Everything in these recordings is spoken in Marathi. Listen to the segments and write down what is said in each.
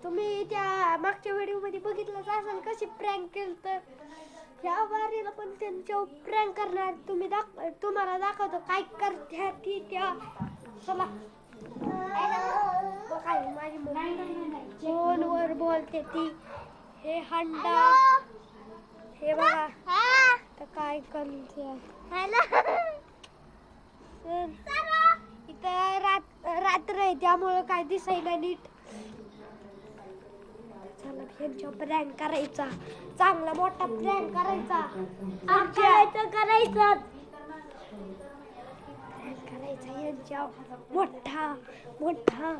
तुम्ही त्या मागच्या व्हिडिओ मध्ये बघितलंच असेल कशी प्रँक केली तर ह्या वारीला पण त्यांच्यावर प्रँक करणार तुम्हाला दाखवतो काय करते ती त्या चला काय माझी फोनवर बोलते ती हे हंडा हे बघा तर काय करते इथं रात्र आहे त्यामुळं काय दिसायला नीट चला ह्यांच्यावर प्रँक करायचा चांगला मोठा प्रँक करायचा करायचा यांच्यावर मोठा मोठा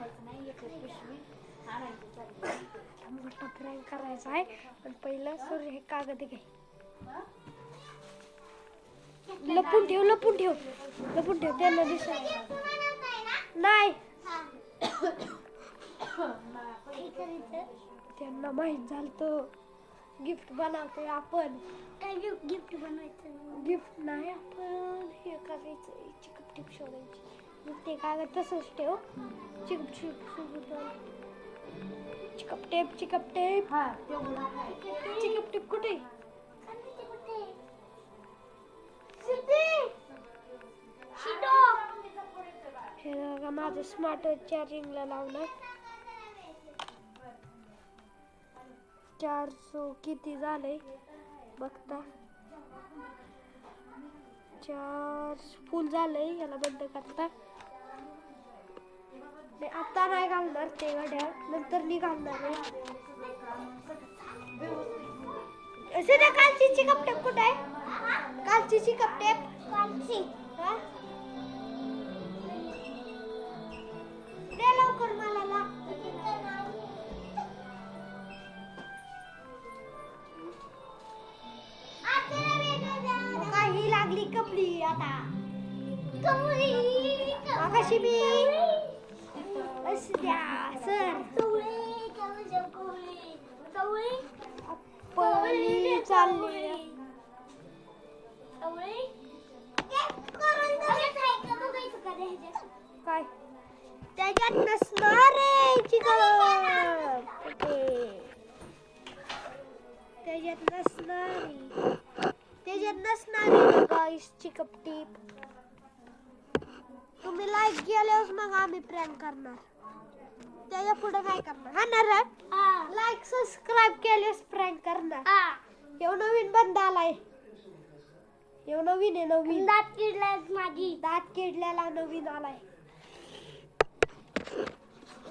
मोठा प्रँक करायचा आहे पण पहिलं सूर्य हे कागद घे लपून ठेव त्यांना दिसायला नाही त्यांना माहित झालं गिफ्ट बनवतोय आपण काय गिफ्ट बनवायचं गिफ्ट नाही आपण हे करायचं चिकट टिप शोधायची मग ते कागद तसंच ठेव चिकट टेप हा चिकट टेप कुठे हे बघा माझं स्मार्ट चार्जिंगला लावणार 400 किती झालंय बघता 4 फुल झालंय याला बंद करता आता नाही घालणार ते घड्याळ नंतर मी घालणार आहे कालची चिकट टेप कुठे आहे कालची चिकट टेप कालची दे लवकर मला ही लागली कपली आता कशी मी असल्या सर पळी चालली काय त्याच्यात नसणार आहे त्याच्यात नसणार गाइस चिकट टिप तुम्ही लाईक केल्यास मग आम्ही प्रँक करणार त्याच्या पुढे काय करणार हाणार लाईक सबस्क्राइब केल्यास प्रँक करणार हे नवीन बंद आलाय हे नवीन आहे नवीन दात किडलाय माझी दात किडल्याला नवीन आलाय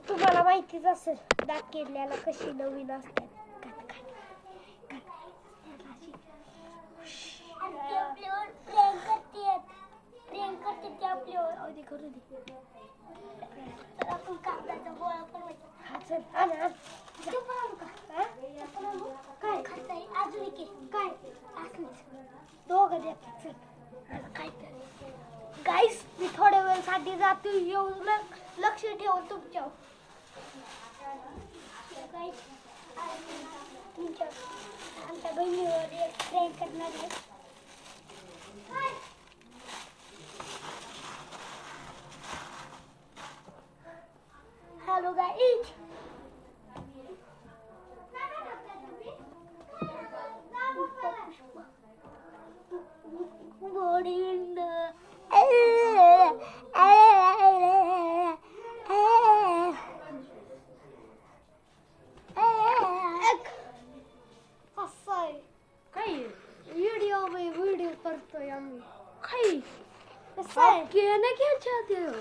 तुम्हाला माहितीच असेल दात किडल्याला कशी नवीन असतात करू दे आपण कागदाचा गोळा बनवायचा हा चल काय खायचं अजून एक काय असंच दोघं देतात चल काय तर गाईस मी थोड्या वेळासाठी जातो येऊन लक्ष ठेवून तुमच्या आमच्या बहिणीवर एक प्रँक करणार आहे हॅलो गाईज व्हिडिओ करतोय आम्ही आप कहना क्या चाहते हो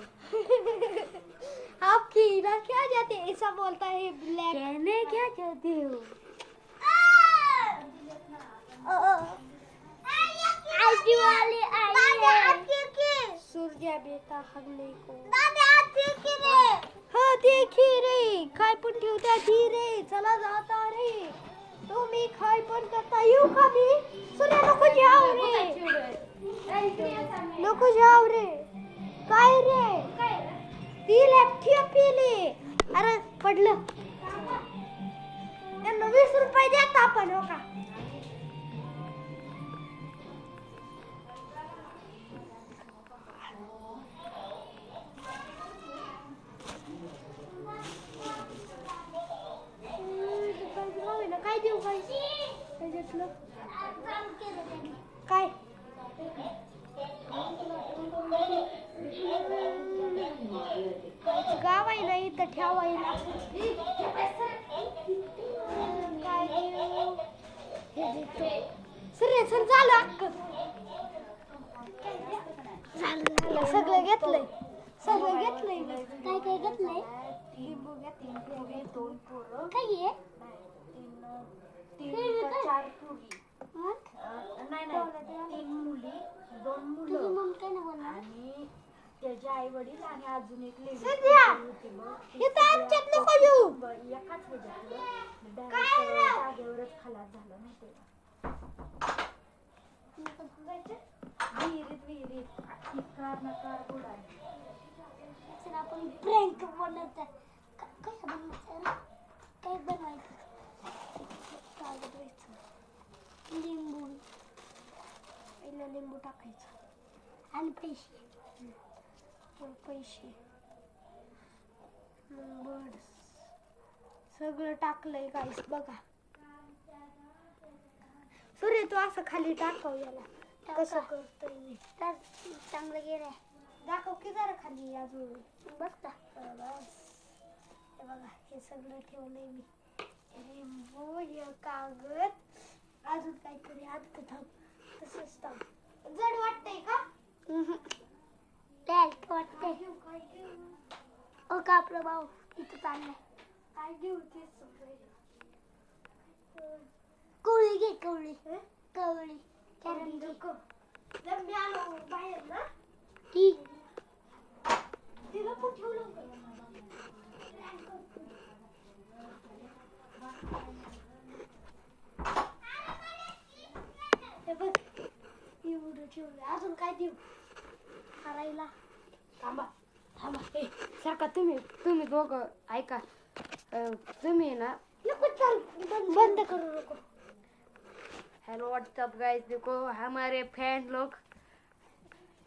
आपकी ना क्या जाते ऐसा बोलता है ब्लैक कहने क्या चाहते हो आजी वाली आई सूर्या बेटा हरने को रे हाँ देखी रे काय पण ठेवता धी रे चला जाता रे तुम्ही काय पण करता येऊ का मी सूर्या नको जाऊ रे नको जाऊ रे काय रे ती लॅपटी पिली अरे पडलं त्यांना 20 रुपये देता आपण हो का गाव आहे ना इथं ठेवायला काय देऊ? हे देतो. सर झालं अक्क झालं सगळं घेतलंय काय काय घेतलंय लिंबू घेतले 2 पोरं काय आहे 3 का 4 पोरी नाही 3 मुली 2 तुझी मुलं मम्मी काय नाही बोलणार आणि त्याचे आई वडील आणि अजून एक लेडी होती मग एकाच जागेवरच खलास झालं माहितीये का विहिरीत नकार बुडाली चल आपण प्रँक बनवतात कसं बनवायचं काय बनवायचं कागद घ्यायचं लिंबू टाकायचं आणि पैसे बर्ड्स सगळं टाकलंय गाईस बघा सूर्य तू असं खाली टाकव याला कसं करतोय मी तर चांगलं गेलं दाखव की जरा खाली अजून बघता बस हे बघा हे सगळं ठेवलंय मी लिंबू हे कागद अजून काहीतरी हात थांब तसंच थांब जड वाटतंय का वाटतंय ओ का आपलं भाऊ इथं चाललंय काय घेऊ ते सगळे कवळी घे कवळी कॅरम घे जर मी आलो बाहेर ना की तिला पण ठेवलं हे बघ एवढं ठेवलं अजून काय देऊ करायला थांबा हे सारखा तुम्ही दोघं ऐका तुम्ही ना नको चल बंद करू नको हेलो व्हाट्सअप गाइस देखो हमारे फैन लोग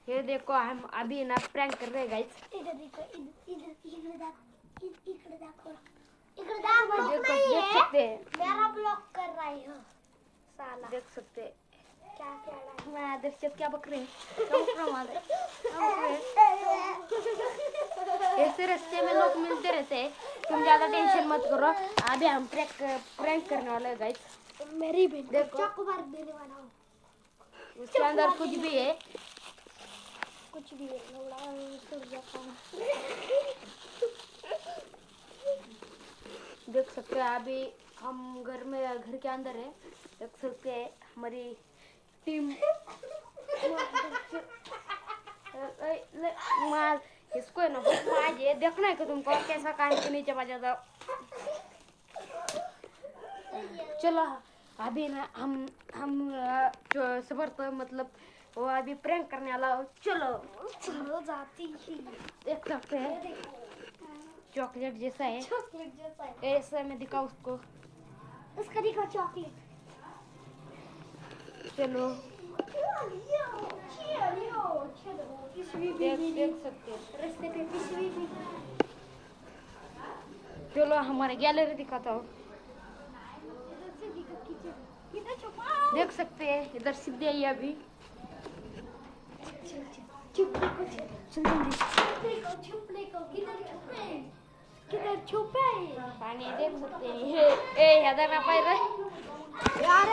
ये देखो हम अभी ना प्रैंक कर रहे गाइस इधर दाखव इकडे दाखव देख सकते हैं मेरा ब्लॉक कर रहा है साला देख सकते हैं क्या क्या रहा है मैं दर्शक क्या बक रहे हैं क्या बक रहे हैं ऐसे रास्ते में लोग मिलते रहते हैं तुम ज्यादा टेंशन मत करो अभी हम प्रैंक करने वाले हैं गाइस मेरी भी देखो चाकू मार देने वाला हूँ उसके अंदर कुछ भी है देख सकते हैं अभी हम घर के अंदर है देख सकते हैं हमारी टीम माल इसको है ना आज ये देखना है कि तुमको कैसा कान के नीचे बजाता चलो अभी ना हम जो सबर तो मतलब वो अभी प्रैंक करने वाला चलो जाती ही देख सकते हैं चॉकलेट जैसा है ऐसा मैं दिखाऊं उसको उसका दिखा चॉकलेट चलो देख सकते हैं रास्ते पे पिशवी भी चलो हमारे गैलरी दिखाता हूँ देख सकते हैं इधर सीधे ही अभी किधर छुपे पानी देख सकते हैं ये इधर ना पाए यार